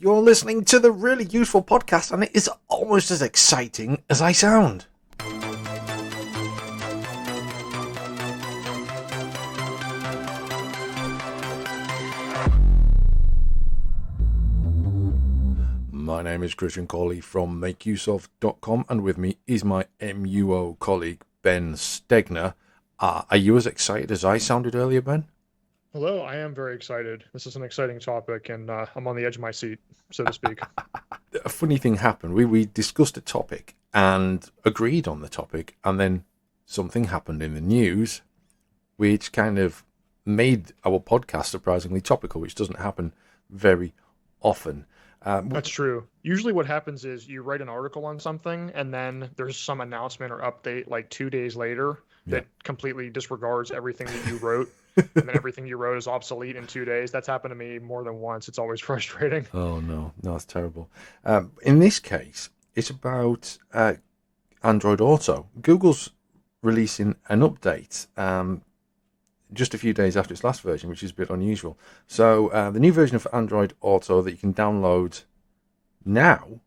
You're listening to the really useful podcast, and it is almost as exciting as I sound. My name is Christian Cawley from MakeUseOf.com, and with me is my MUO colleague, Ben Stegner. Are you as excited as I sounded earlier, Ben? Hello, I am very excited. This is an exciting topic, and I'm on the edge of my seat, so to speak. A funny thing happened. We discussed a topic and agreed on the topic, and then something happened in the news which kind of made our podcast surprisingly topical, which doesn't happen very often. That's true. Usually, what happens is you write an article on something, and then there's some announcement or update like 2 days later Yeah. that completely disregards everything that you wrote, and then everything you wrote is obsolete in 2 days. That's happened to me more than once. It's always frustrating. Oh no, that's terrible. In this case, it's about Android Auto. Google's releasing an update just a few days after its last version, which is a bit unusual. So the new version of Android Auto that you can download now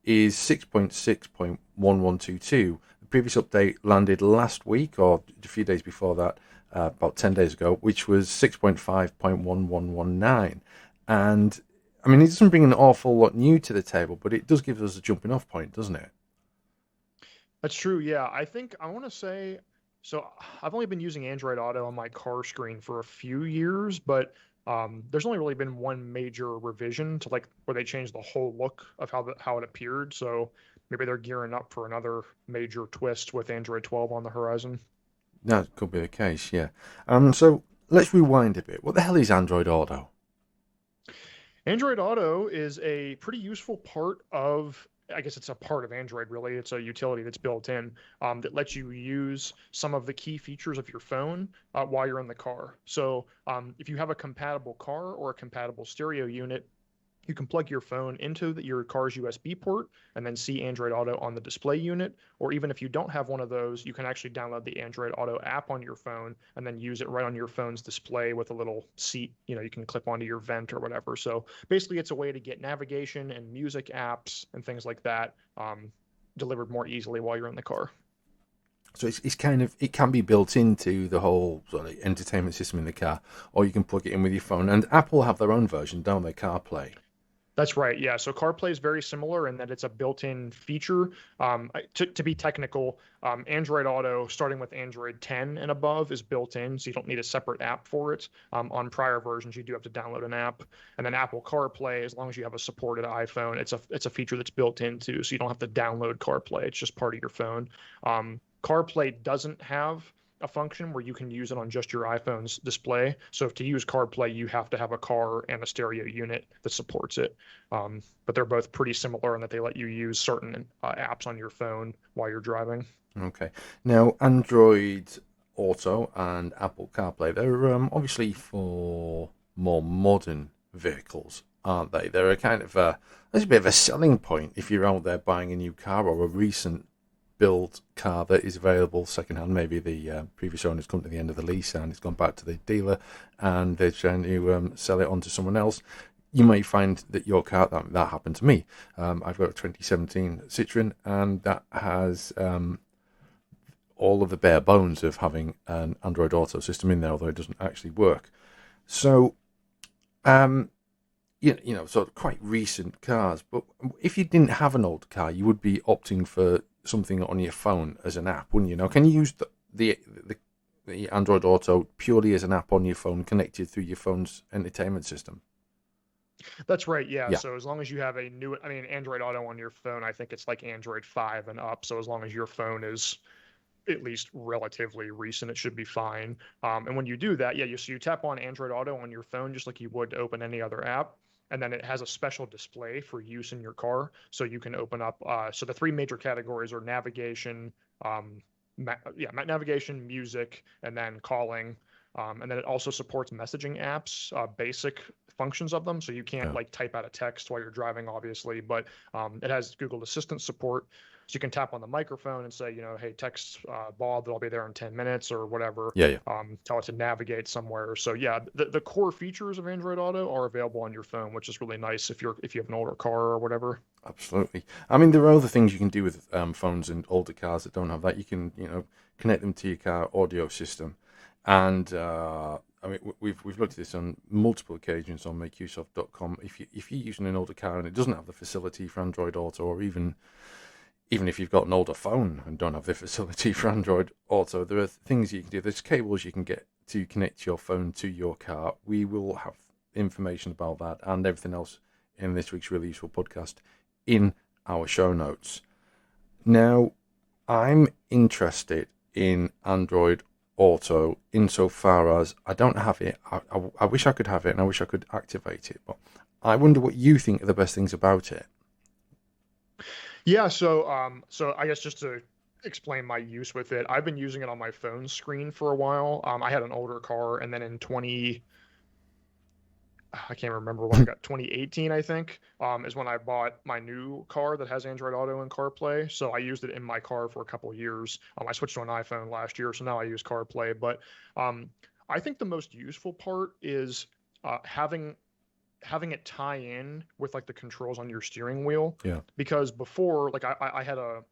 is 6.6.1122. The previous update landed last week, or a few days before that, about 10 days ago, which was 6.5.1119. And I mean, it doesn't bring an awful lot new to the table, but it does give us a jumping off point, doesn't it? That's true. Yeah, I think I want to say so. I've only been using Android Auto on my car screen for a few years, but there's only really been one major revision to like where they changed the whole look of how it appeared. So maybe they're gearing up for another major twist with Android 12 on the horizon. That could be the case, yeah. So let's rewind a bit. What the hell is Android Auto? Android Auto is a pretty useful part of, I guess it's a part of Android really. It's a utility that's built in that lets you use some of the key features of your phone while you're in the car. So if you have a compatible car or a compatible stereo unit, you can plug your phone into your car's USB port and then see Android Auto on the display unit. Or even if you don't have one of those, you can actually download the Android Auto app on your phone and then use it right on your phone's display with a little seat, you can clip onto your vent or whatever. So basically, it's a way to get navigation and music apps and things like that delivered more easily while you're in the car. So it's kind of, it can be built into the whole sort of entertainment system in the car, or you can plug it in with your phone. And Apple have their own version, don't they? CarPlay. That's right. Yeah. So CarPlay is very similar in that it's a built-in feature. To be technical, Android Auto, starting with Android 10 and above, is built in, so you don't need a separate app for it. On prior versions, you do have to download an app. And then Apple CarPlay, as long as you have a supported iPhone, it's a feature that's built into, so you don't have to download CarPlay. It's just part of your phone. CarPlay doesn't have a function where you can use it on just your iPhone's display. So if to use CarPlay, you have to have a car and a stereo unit that supports it. But they're both pretty similar in that they let you use certain apps on your phone while you're driving. Okay. Now, Android Auto and Apple CarPlay, they're obviously for more modern vehicles, aren't they? They're a kind of there's a bit of a selling point if you're out there buying a new car or a recent build car that is available secondhand. Maybe the previous owner's come to the end of the lease and it's gone back to the dealer and they're trying to sell it on to someone else. You may find that your car, that happened to me. I've got a 2017 Citroen, and that has all of the bare bones of having an Android Auto system in there, although it doesn't actually work. So, um, sort of quite recent cars. But if you didn't have an old car, you would be opting for something on your phone as an app, wouldn't you? Now, can you use the Android Auto purely as an app on your phone, connected through your phone's entertainment system? That's right. Yeah. Yeah. So as long as you have Android Auto on your phone, I think it's like Android 5 and up. So as long as your phone is at least relatively recent, it should be fine. And when you do that, yeah, so you tap on Android Auto on your phone just like you would to open any other app. And then it has a special display for use in your car. So you can open up. So the three major categories are navigation, navigation, music, and then calling. And then it also supports messaging apps, basic functions of them. So you can't Yeah. like type out a text while you're driving, obviously, but it has Google Assistant support. So you can tap on the microphone and say, hey, text Bob that I'll be there in 10 minutes or whatever. Yeah, yeah. Tell it to navigate somewhere. So yeah, the core features of Android Auto are available on your phone, which is really nice if you have an older car or whatever. Absolutely. I mean, there are other things you can do with phones and older cars that don't have that. You can, connect them to your car audio system, and I mean, we've looked at this on multiple occasions on MakeUseOf.com. If you're using an older car and it doesn't have the facility for Android Auto, or even if you've got an older phone and don't have the facility for Android Auto, there are things you can do. There's cables you can get to connect your phone to your car. We will have information about that and everything else in this week's Really Useful podcast in our show notes. Now, I'm interested in Android Auto insofar as I don't have it. I wish I could have it, and I wish I could activate it, but I wonder what you think are the best things about it. Yeah, so I guess just to explain my use with it, I've been using it on my phone screen for a while. I had an older car, and then in 20, I can't remember when I got 2018, I think, is when I bought my new car that has Android Auto and CarPlay. So I used it in my car for a couple of years. I switched to an iPhone last year, so now I use CarPlay. But I think the most useful part is having it tie in with like the controls on your steering wheel. Yeah. Because before, like I had a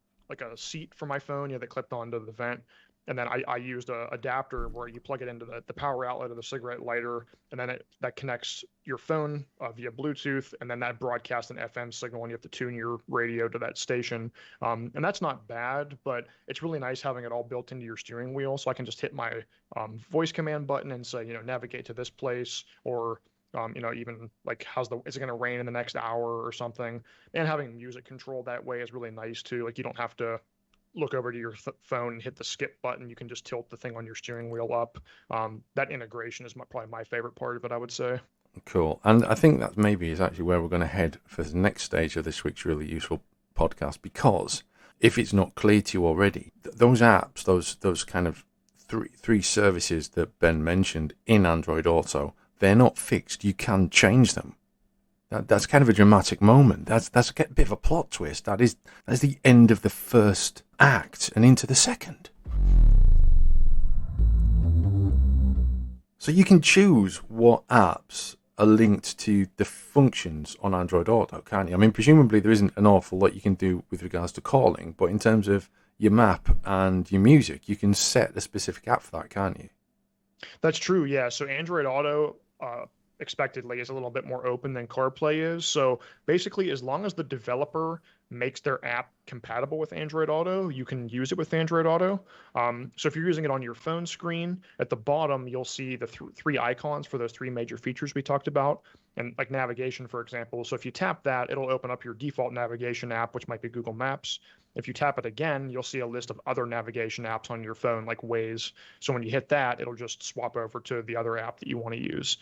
seat for my phone, that clipped onto the vent, and then I used a adapter where you plug it into the power outlet of the cigarette lighter, and then that connects your phone via Bluetooth, and then that broadcasts an FM signal, and you have to tune your radio to that station. And that's not bad, but it's really nice having it all built into your steering wheel, so I can just hit my voice command button and say, navigate to this place, or even like is it going to rain in the next hour or something? And having music control that way is really nice too. Like you don't have to look over to your phone and hit the skip button. You can just tilt the thing on your steering wheel up. That integration is probably my favorite part of it, I would say. Cool. And I think that maybe is actually where we're going to head for the next stage of this week's Really Useful podcast, because if it's not clear to you already, those apps, those kind of three services that Ben mentioned in Android Auto, they're not fixed. You can change them. That's kind of a dramatic moment. That's a bit of a plot twist. That's the end of the first act and into the second. So you can choose what apps are linked to the functions on Android Auto, can't you? I mean, presumably there isn't an awful lot you can do with regards to calling, but in terms of your map and your music, you can set a specific app for that, can't you? That's true, yeah. So Android Auto expectedly is a little bit more open than CarPlay is. So basically, as long as the developer makes their app compatible with Android Auto, you can use it with Android Auto. So if you're using it on your phone screen, at the bottom, you'll see the three icons for those three major features we talked about, and like navigation, for example. So if you tap that, it'll open up your default navigation app, which might be Google Maps. If you tap it again, you'll see a list of other navigation apps on your phone, like Waze. So when you hit that, it'll just swap over to the other app that you want to use.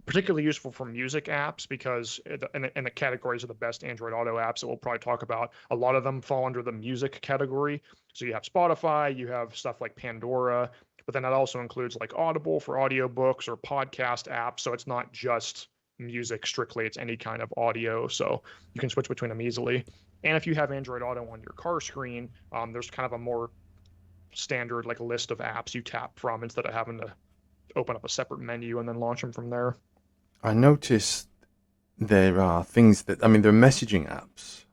Particularly useful for music apps because in the categories of the best Android Auto apps that we'll probably talk about, a lot of them fall under the music category. So you have Spotify, you have stuff like Pandora, but then that also includes like Audible for audiobooks or podcast apps. So it's not just music strictly, it's any kind of audio. So you can switch between them easily. And if you have Android Auto on your car screen, there's kind of a more standard like list of apps you tap from instead of having to open up a separate menu and then launch them from there. I noticed there are things there are messaging apps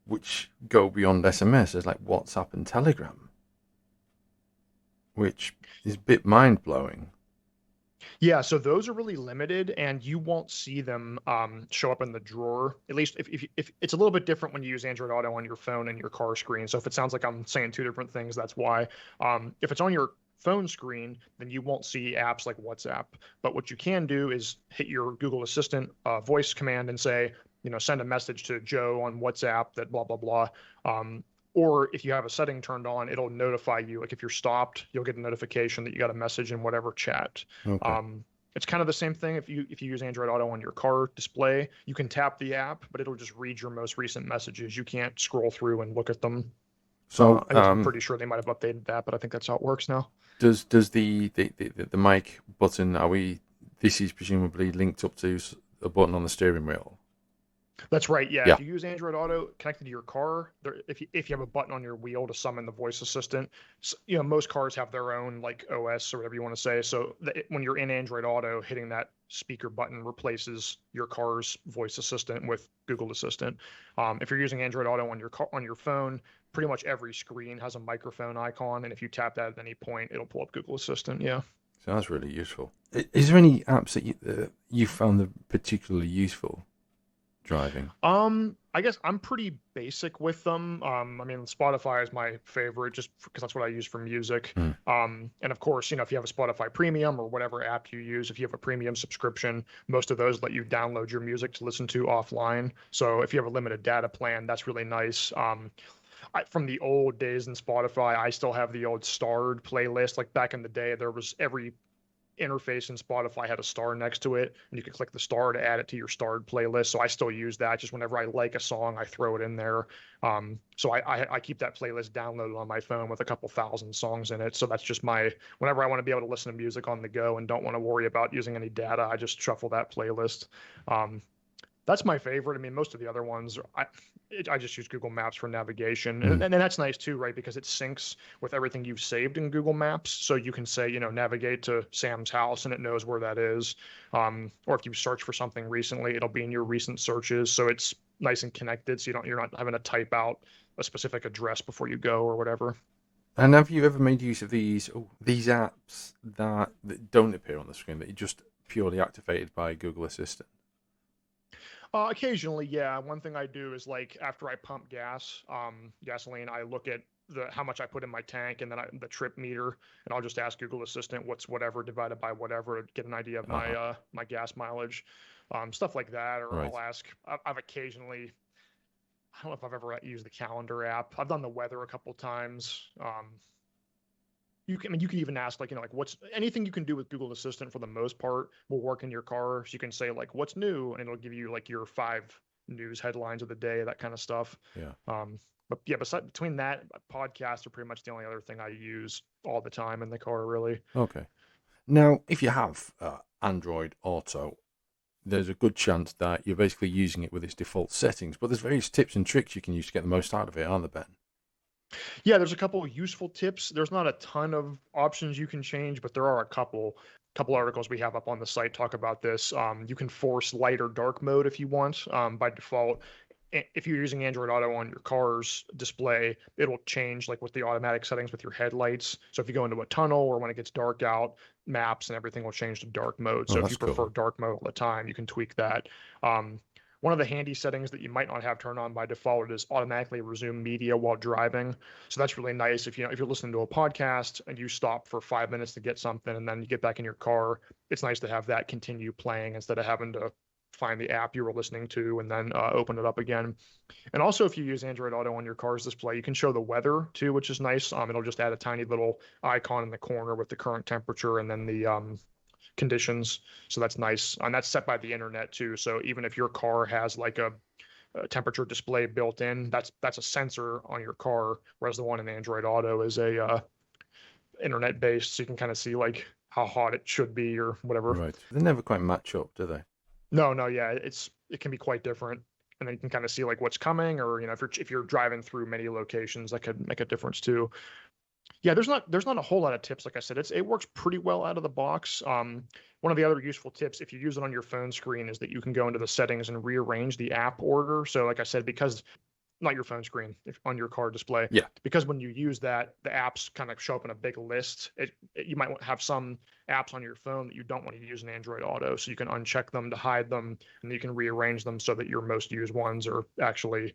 which go beyond SMS. There's like WhatsApp and Telegram, which is a bit mind-blowing. Yeah, so those are really limited, and you won't see them show up in the drawer. At least if it's a little bit different when you use Android Auto on your phone and your car screen. So if it sounds like I'm saying two different things, that's why. If it's on your phone screen, then you won't see apps like WhatsApp. But what you can do is hit your Google Assistant voice command and say, send a message to Joe on WhatsApp that blah, blah, blah. Or if you have a setting turned on, it'll notify you. Like if you're stopped, you'll get a notification that you got a message in whatever chat. Okay. It's kind of the same thing if you use Android Auto on your car display. You can tap the app, but it'll just read your most recent messages. You can't scroll through and look at them. So I'm pretty sure they might have updated that, but I think that's how it works now. Does the mic button? This is presumably linked up to a button on the steering wheel. That's right. Yeah, Yeah. if you use Android Auto connected to your car, if you have a button on your wheel to summon the voice assistant, most cars have their own like OS or whatever you want to say. So when you're in Android Auto, hitting that speaker button replaces your car's voice assistant with Google Assistant. If you're using Android Auto on your phone, pretty much every screen has a microphone icon, and if you tap that at any point, it'll pull up Google Assistant. Yeah. So that's really useful. Is there any apps that you found that particularly useful driving? I guess I'm pretty basic with them. I mean, Spotify is my favorite just because that's what I use for music. Hmm. And of course, if you have a Spotify Premium or whatever app you use, if you have a premium subscription, most of those let you download your music to listen to offline. So if you have a limited data plan, that's really nice. From the old days in Spotify, I still have the old starred playlist. Like back in the day, there was every interface in Spotify had a star next to it, and you could click the star to add it to your starred playlist. So I still use that. Just whenever I like a song, I throw it in there. So I keep that playlist downloaded on my phone with a couple thousand songs in it. So that's just whenever I want to be able to listen to music on the go and don't want to worry about using any data, I just shuffle that playlist. Um, that's my favorite. I mean, most of the other ones, I just use Google Maps for navigation, and that's nice too, right? Because it syncs with everything you've saved in Google Maps, so you can say, navigate to Sam's house, and it knows where that is. Or if you search for something recently, it'll be in your recent searches, so it's nice and connected, so you're not having to type out a specific address before you go or whatever. And have you ever made use of these apps that don't appear on the screen, that are just purely activated by Google Assistant? Occasionally, yeah. One thing I do is like after I pump gasoline, I look at the how much I put in my tank and then the trip meter, and I'll just ask Google Assistant what's whatever divided by whatever to get an idea of my Uh-huh. my gas mileage, stuff like that. Or Right. I'll ask. I've occasionally. I don't know if I've ever used the calendar app. I've done the weather a couple times. You can even ask like like what's anything you can do with Google Assistant for the most part will work in your car. So you can say like what's new, and it'll give you like your 5 news headlines of the day, that kind of stuff. Yeah. But yeah, between that, podcasts are pretty much the only other thing I use all the time in the car, really. Okay. Now, if you have Android Auto, there's a good chance that you're basically using it with its default settings. But there's various tips and tricks you can use to get the most out of it, aren't there, Ben? Yeah, there's a couple of useful tips. There's not a ton of options you can change, but there are a couple articles we have up on the site talk about this. You can force light or dark mode if you want. By default, if you're using Android Auto on your car's display, it'll change like with the automatic settings with your headlights. So if you go into a tunnel or when it gets dark out, maps and everything will change to dark mode. Oh, So if that's you prefer cool. dark mode all the time, you can tweak that. One of the handy settings that you might not have turned on by default is automatically resume media while driving. So that's really nice if you're listening to a podcast and you stop for 5 minutes to get something and then you get back in your car. It's nice to have that continue playing instead of having to find the app you were listening to and then open it up again. And also, if you use Android Auto on your car's display, you can show the weather too, which is nice. It'll just add a tiny little icon in the corner with the current temperature and then the conditions. So that's nice. And that's set by the internet too. So even if your car has like a temperature display built in, that's a sensor on your car, whereas the one in Android Auto is a internet based, so you can kind of see like how hot it should be or whatever. Right. They never quite match up, do they? No, no, yeah, it can be quite different. And then you can kind of see like what's coming, or if you're driving through many locations, that could make a difference too. Yeah, there's not a whole lot of tips. Like I said, it works pretty well out of the box. One of the other useful tips, if you use it on your phone screen, is that you can go into the settings and rearrange the app order. So, like I said, because not your phone screen, if on your car display, Yeah. because when you use that, the apps kind of show up in a big list. You might have some apps on your phone that you don't want to use in Android Auto, so you can uncheck them to hide them, and you can rearrange them so that your most used ones are actually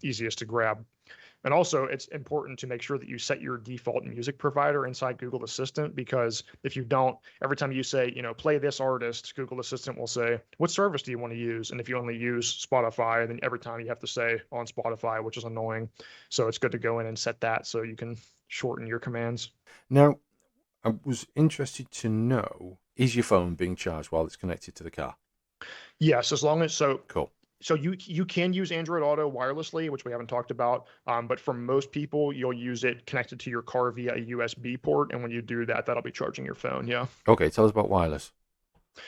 easiest to grab. And also, it's important to make sure that you set your default music provider inside Google Assistant, because if you don't, every time you say, play this artist, Google Assistant will say, what service do you want to use? And if you only use Spotify, then every time you have to say on Spotify, which is annoying. So it's good to go in and set that so you can shorten your commands. Now, I was interested to know, is your phone being charged while it's connected to the car? Yes, as long as so Cool. So you can use Android Auto wirelessly, which we haven't talked about. But for most people, you'll use it connected to your car via a USB port, and when you do that, that'll be charging your phone. Yeah. Okay, tell us about wireless.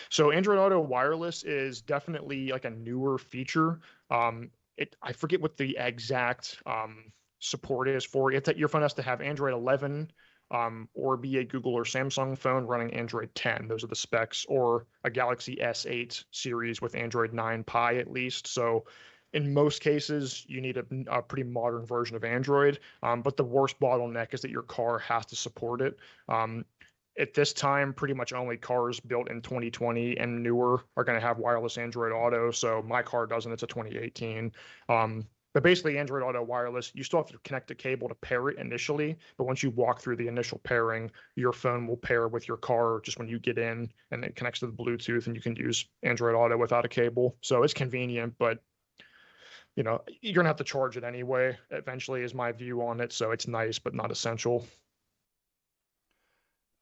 So Android Auto Wireless is definitely like a newer feature. I forget what the exact support is for it. Your phone has to have Android 11 or be a Google or Samsung phone running Android 10. Those are the specs, or a Galaxy S8 series with Android 9 Pie at least. So in most cases, you need a pretty modern version of Android. But the worst bottleneck is that your car has to support it. Um, at this time, pretty much only cars built in 2020 and newer are going to have wireless Android Auto. So my car doesn't. It's a 2018. But basically, Android Auto wireless, you still have to connect a cable to pair it initially. But once you walk through the initial pairing, your phone will pair with your car just when you get in, and it connects to the Bluetooth, and you can use Android Auto without a cable. So it's convenient, but you're gonna have to charge it anyway. Eventually, is my view on it. So it's nice, but not essential.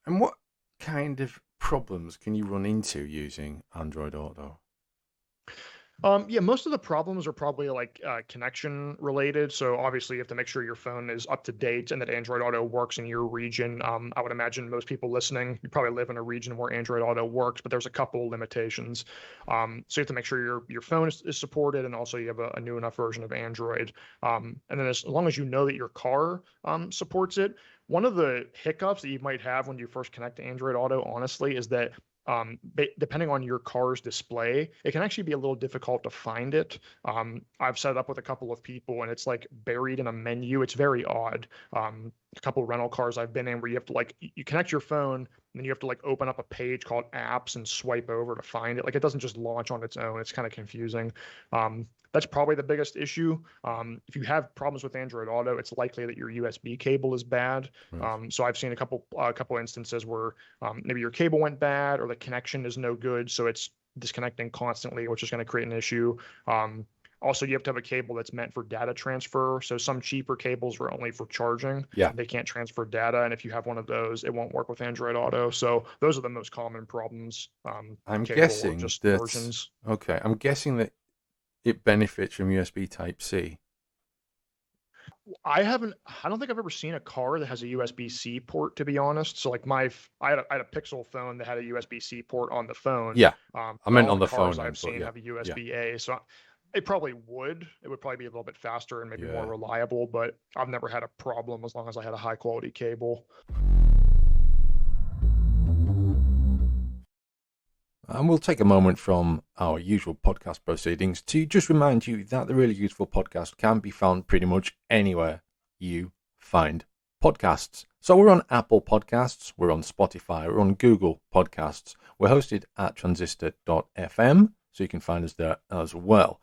And what kind of problems can you run into using Android Auto? Yeah, most of the problems are probably like connection related. So obviously, you have to make sure your phone is up to date and that Android Auto works in your region. I would imagine most people listening, you probably live in a region where Android Auto works, but there's a couple limitations. So you have to make sure your phone is supported, and also you have a new enough version of Android. And then as long as you know that your car supports it, one of the hiccups that you might have when you first connect to Android Auto, honestly, is that depending on your car's display, it can actually be a little difficult to find it. I've set it up with a couple of people, and it's like buried in a menu. It's very odd. A couple of rental cars I've been in where you have to like you connect your phone, and then you have to like open up a page called apps and swipe over to find it. Like it doesn't just launch on its own. It's kind of confusing. That's probably the biggest issue. If you have problems with Android Auto, it's likely that your USB cable is bad. Right. So I've seen a couple instances where maybe your cable went bad or the connection is no good, so it's disconnecting constantly, which is going to create an issue. Also, you have to have a cable that's meant for data transfer. So some cheaper cables are only for charging. Yeah, They can't transfer data, and if you have one of those, it won't work with Android Auto. So those are the most common problems, I'm cable or guessing just that. versions. Okay, I'm guessing that it benefits from USB Type C. I don't think I've ever seen a car that has a USB-C port, to be honest. So like I had a Pixel phone that had a USB-C port on the phone. Yeah, I But meant all on the the cars phone I've end, but seen yeah, have a yeah, USB-A. So it would probably be a little bit faster and maybe more yeah. reliable, but I've never had a problem as long as I had a high quality cable. And we'll take a moment from our usual podcast proceedings to just remind you that the Really Useful Podcast can be found pretty much anywhere you find podcasts. So we're on Apple Podcasts, we're on Spotify, we're on Google Podcasts. We're hosted at transistor.fm, so you can find us there as well.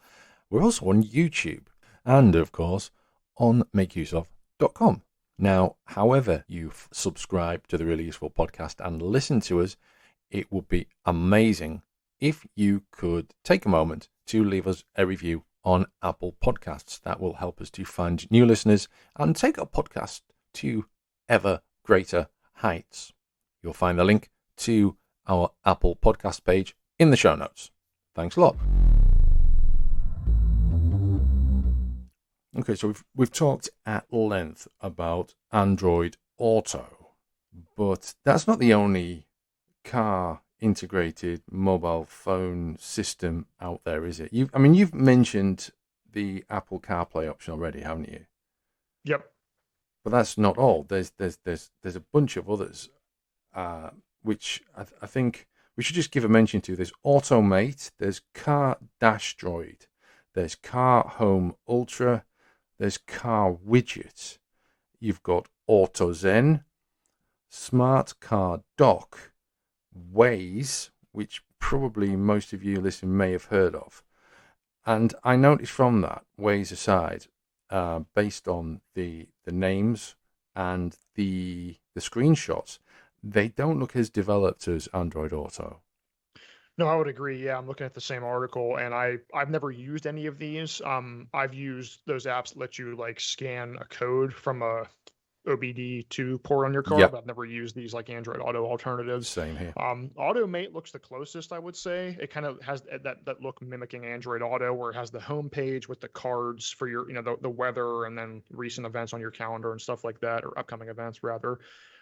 We're also on YouTube and, of course, on makeuseof.com. Now, however you subscribe to the Really Useful Podcast and listen to us, it would be amazing if you could take a moment to leave us a review on Apple Podcasts. That will help us to find new listeners and take our podcast to ever greater heights. You'll find the link to our Apple Podcast page in the show notes. Thanks a lot. Okay, so we've talked at length about Android Auto, but that's not the only car integrated mobile phone system out there, is it? You've mentioned the Apple CarPlay option already, haven't you? Yep. But that's not all. There's a bunch of others, which I think we should just give a mention to. There's Automate, there's Car Dash Droid, there's Car Home Ultra, there's Car Widget. You've got AutoZen, Smart Car Dock, Waze, which probably most of you listening may have heard of. And I noticed from that, Waze aside, based on the names and the screenshots, they don't look as developed as Android Auto. No, I would agree. Yeah, I'm looking at the same article, and I've never used any of these. I've used those apps that let you like scan a code from OBD2 port on your car, Yep, but I've never used these like Android Auto alternatives. same here. Automate looks the closest, I would say. It kind of has that look mimicking Android Auto, where it has the home page with the cards for your, the weather and then recent events on your calendar and stuff like that, or upcoming events rather.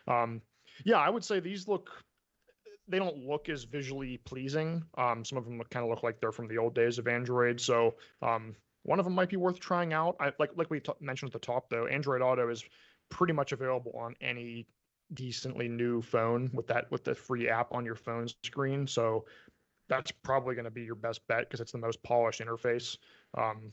Um, yeah, I would say they don't look as visually pleasing. Some of them kind of look like they're from the old days of Android. So one of them might be worth trying out. Like we mentioned at the top, though, Android Auto is pretty much available on any decently new phone with the free app on your phone screen. So that's probably going to be your best bet because it's the most polished interface. Um,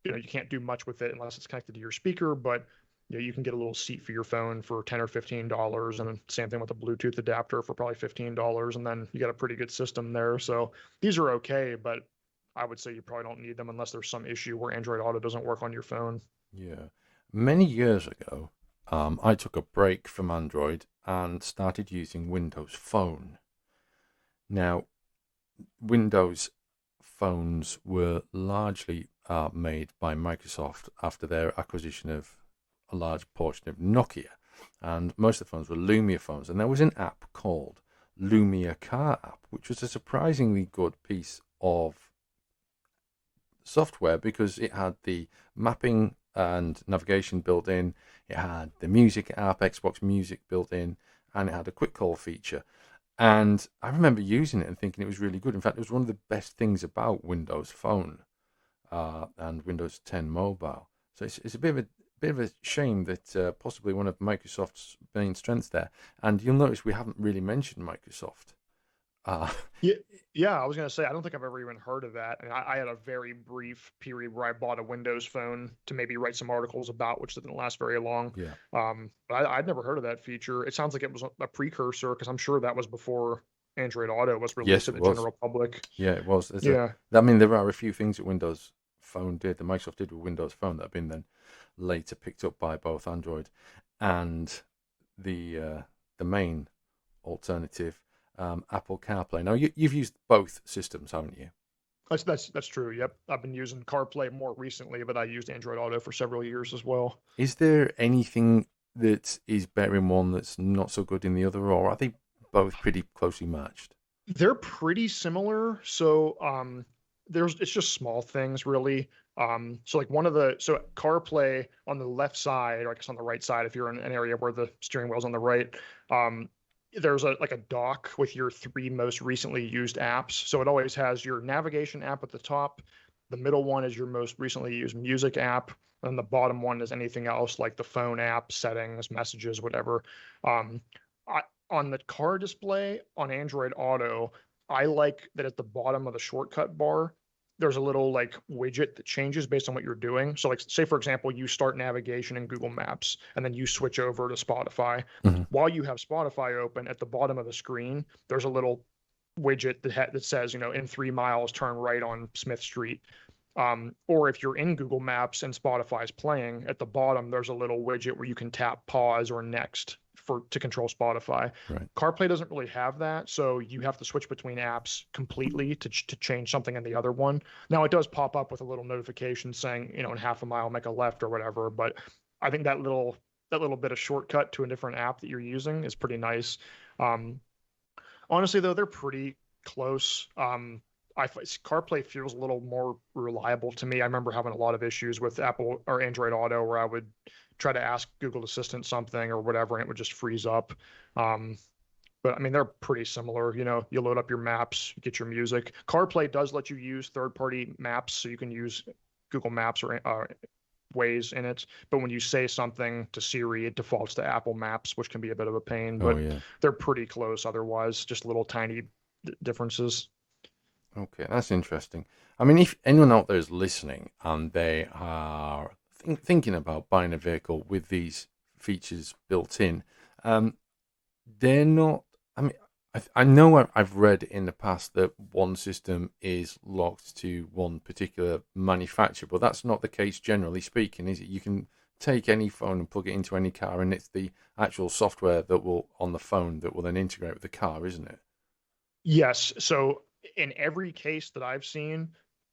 you can't do much with it unless it's connected to your speaker, but you can get a little seat for your phone for $10 or $15, and then same thing with a Bluetooth adapter for probably $15, and then you got a pretty good system there. So these are okay, but I would say you probably don't need them unless there's some issue where Android Auto doesn't work on your phone. Yeah. Many years ago, I took a break from Android and started using Windows Phone. Now, Windows phones were largely made by Microsoft after their acquisition of a large portion of Nokia, and most of the phones were Lumia phones. And there was an app called Lumia Car App, which was a surprisingly good piece of software because it had the mapping and navigation built in, it had the music app, Xbox Music built in, and it had a quick call feature. And I remember using it and thinking it was really good. In fact, it was one of the best things about Windows Phone and Windows 10 Mobile. So it's a bit of a shame that possibly one of Microsoft's main strengths there. And you'll notice we haven't really mentioned Microsoft. Uh, Yeah, yeah, I was gonna say I don't think I've ever even heard of that. And I had a very brief period where I bought a Windows phone to maybe write some articles about, which didn't last very long. yeah. But I'd never heard of that feature. It sounds like it was a precursor because I'm sure that was before Android Auto was released Yes, to it the was. general public. Yeah, it was. Yeah. I mean, there are a few things that Windows Phone did, that Microsoft did with Windows Phone that have been then later picked up by both Android and the main alternative, Apple CarPlay. Now, you've used both systems, haven't you? That's true. Yep. I've been using CarPlay more recently, but I used Android Auto for several years as well. Is there anything that is better in one that's not so good in the other, or are they both pretty closely matched? They're pretty similar. So it's just small things really. So like so CarPlay on the left side, or I guess on the right side, if you're in an area where the steering wheel's on the right, um, there's a dock with your three most recently used apps. So it always has your navigation app at the top. The middle one is your most recently used music app. And the bottom one is anything else like the phone app, settings, messages, whatever. Um, I, on the car display on Android Auto, I like that at the bottom of the shortcut bar, there's a little like widget that changes based on what you're doing. So, like, say for example, you start navigation in Google Maps and then you switch over to Spotify. Mhm. While you have Spotify open at the bottom of the screen, there's a little widget that says, in 3 miles, turn right on Smith Street. Or if you're in Google Maps and Spotify is playing, at the bottom there's a little widget where you can tap pause or next to control Spotify. Right. CarPlay doesn't really have that, so you have to switch between apps completely to change something in the other one. Now it does pop up with a little notification saying, in half a mile make a left or whatever, but I think that little bit of shortcut to a different app that you're using is pretty nice. Um, Honestly, though, they're pretty close. CarPlay feels a little more reliable to me. I remember having a lot of issues with Apple or Android Auto where I would try to ask Google Assistant something or whatever, and it would just freeze up. Um, but I mean, they're pretty similar. You load up your maps, you get your music. CarPlay does let you use third-party maps, so you can use Google Maps or Waze in it. But when you say something to Siri, it defaults to Apple Maps, which can be a bit of a pain. Oh, But yeah. they're pretty close otherwise, just little tiny differences. Okay, that's interesting. I mean, if anyone out there is listening and they are thinking about buying a vehicle with these features built in, um, they're not. I mean, I know I've read in the past that one system is locked to one particular manufacturer, but that's not the case generally speaking, is it? You can take any phone and plug it into any car, and it's the actual software that will on the phone that will then integrate with the car, isn't it? Yes. So in every case that I've seen,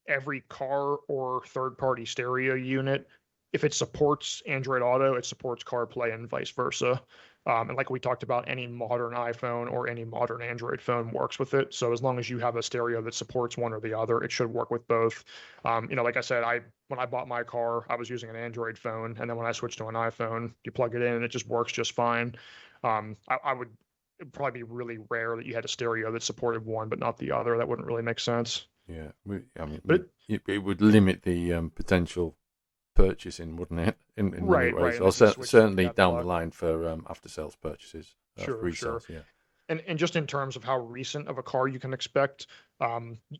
every car or third-party stereo unit if it supports Android Auto, it supports CarPlay and vice versa. And like we talked about, any modern iPhone or any modern Android phone works with it. So as long as you have a stereo that supports one or the other, it should work with both. Like I said, when I bought my car, I was using an Android phone, and then when I switched to an iPhone, you plug it in and it just works just fine. I would It'd probably be really rare that you had a stereo that supported one but not the other. That wouldn't really make sense. Yeah, I mean, But it would limit the potential purchasing, wouldn't it? In many right, ways, or unless you switch to certainly down the catalog. line for after sales purchases, for Sure, sure. resales. Yeah, And just in terms of how recent of a car you can expect,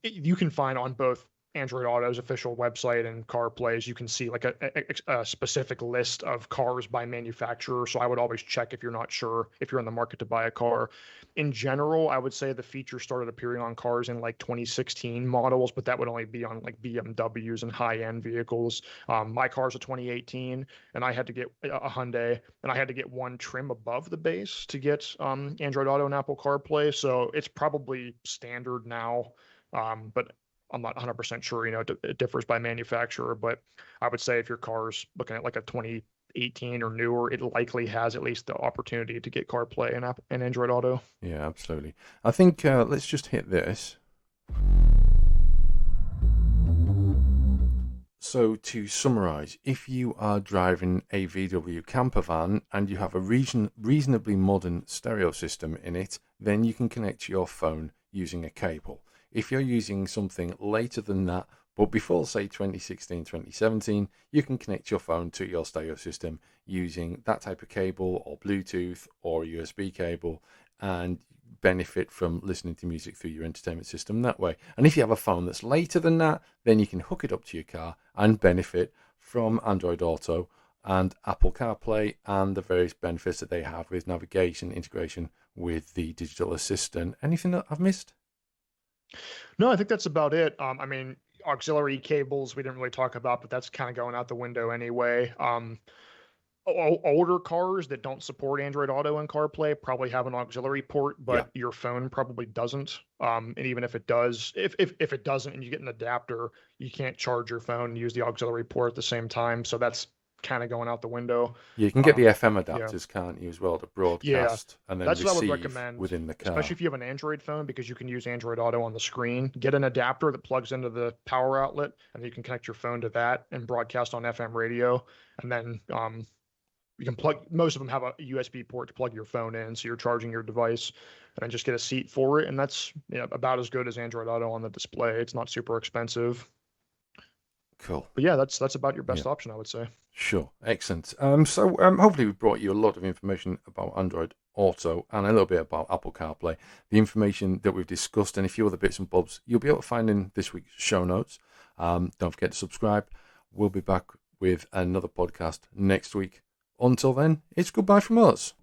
you can find on both Android Auto's official website and CarPlay's, you can see like a specific list of cars by manufacturer. So I would always check if you're not sure if you're in the market to buy a car. In general, I would say the feature started appearing on cars in like 2016 models, but that would only be on like BMWs and high-end vehicles. My car's a 2018, and I had to get a Hyundai, and I had to get one trim above the base to get Android Auto and Apple CarPlay. So it's probably standard now, but I'm not 100% sure. It differs by manufacturer, but I would say if your car's looking at like a 2018 or newer, it likely has at least the opportunity to get CarPlay and Android Auto. yeah, absolutely. I think let's just hit this. So to summarize, if you are driving a VW camper van and you have a reasonably modern stereo system in it, then you can connect your phone using a cable. If you're using something later than that, but before, say, 2016, 2017, you can connect your phone to your stereo system using that type of cable or Bluetooth or USB cable and benefit from listening to music through your entertainment system that way. And if you have a phone that's later than that, then you can hook it up to your car and benefit from Android Auto and Apple CarPlay and the various benefits that they have with navigation, integration with the digital assistant. Anything that I've missed? No, I think that's about it. I mean, auxiliary cables we didn't really talk about, but that's kind of going out the window anyway. Older cars that don't support Android Auto and CarPlay probably have an auxiliary port, Yeah. but your phone probably doesn't. And even if it does, if it doesn't, and you get an adapter, you can't charge your phone and use the auxiliary port at the same time. So that's kind of going out the window. You can get the FM Yeah. adapters, can't you, as well, to Yeah, broadcast and then that's what I would receive recommend, within the car. especially if you have an Android phone, because you can use Android Auto on the screen. Get an adapter that plugs into the power outlet, and you can connect your phone to that and broadcast on FM radio. And then you can most of them have a USB port to plug your phone in, so you're charging your device, and then just get a seat for it. And that's about as good as Android Auto on the display. It's not super expensive. Cool. But yeah, that's about your best option, I would say. Sure, excellent. So hopefully we brought you a lot of information about Android Auto and a little bit about Apple CarPlay. The information that we've discussed and a few other bits and bobs you'll be able to find in this week's show notes. Don't forget to subscribe. We'll be back with another podcast next week. Until then, it's goodbye from us.